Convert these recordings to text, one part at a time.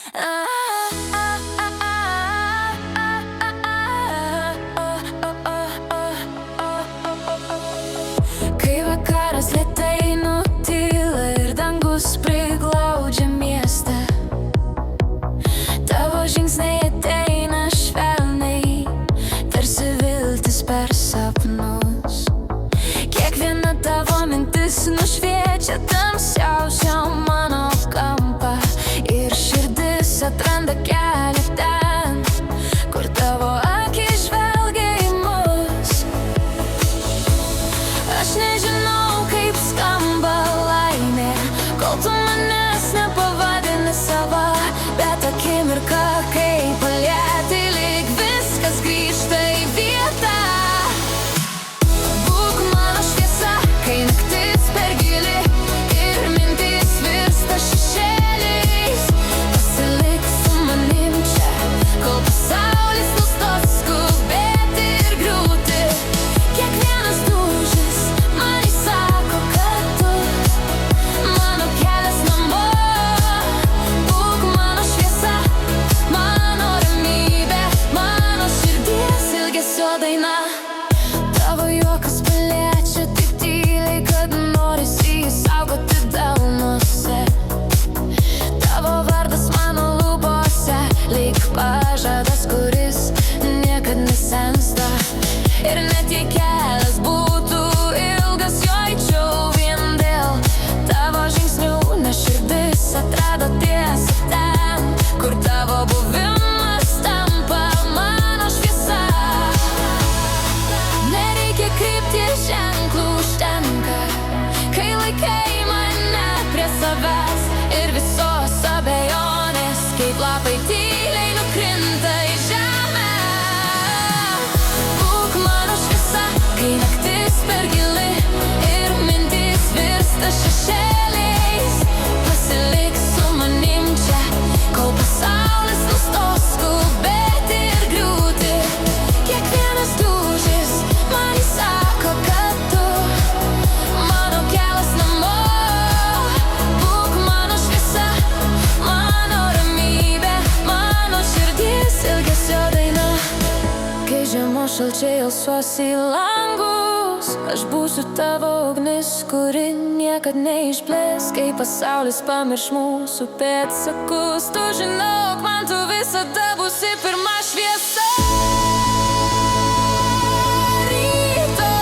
Kai vakaras lėtai nutyla ir dangus priglaudžia miestą, tavo žingsniai ateina švelniai, tarsi viltis per sapnus. Kiekviena tavo mintis nušviečia tamsiausią mano kampą, ir širdis atranda kelią ten, kur tavo akys žvelgia į mus. Aš nežinau, kaip skamba laimė, kol tu manęs nepavadini sava, bet akimirka, kai palieti, lyg viskas grįžta į vietą. Būk mano šviesa, kai naktis per gili ir mintys virsta šešėliais. Pasilik su manim čia, kol pasaulis nustos skubėti ir griūti. Kiekvienas dūžis man įsako, kad tu mano kelias namo. Būk mano šviesa, mano ramybė, mano širdies ilgesio daina. Tavo juokas paliečia taip tyliai, kad norisi jį saugoti delnuose. Tavo vardas mano lūpose, lyg pažadas, kuris niekad nesensta. Ir net jei kelias būtų ilgas, jo eičiau vien dėl tavo žingsnių, nes širdis atrado tiesą ten, kur tavo buvimas tampa mano šviesa. Nereikia krypties ženklų, užtenka, kai laikai mane prie savęs, ir visos abejonės, kaip lapai tyliai nukrinta į žemę. Būk mano šviesa, kai naktis per gili ir mintys virsta šešėliais. Pasilik su manim čia, kol pasaulis nustos skubėti ir griūti. Kiekvienas dūžis man įsako, kad tu mano kelias namo. Būk mano šviesa, mano ramybė, mano širdies ilgesio daina. Kai žiemos šalčiai alsuos į langus, aš būsiu tavo ugnis, kuri niekad neišblės. Kai pasaulis pamirš mūsų pėdsakus, tu žinok, man tu visada būsi pirma šviesa. Ryto.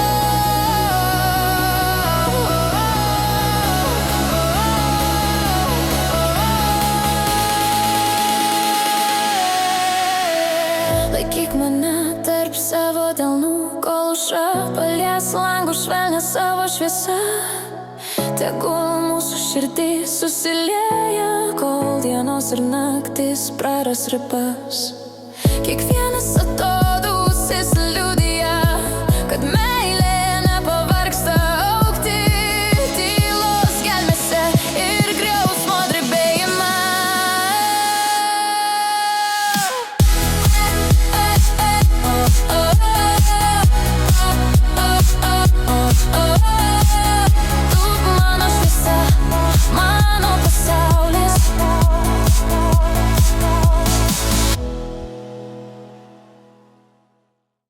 Laikyk mane tarp savo delnų, kol aušra palies langus švelnia savo šviesa. Tegul mūsų širdys susilieja, kol dienos ir naktis praras ribas. Kiekvienas atostogas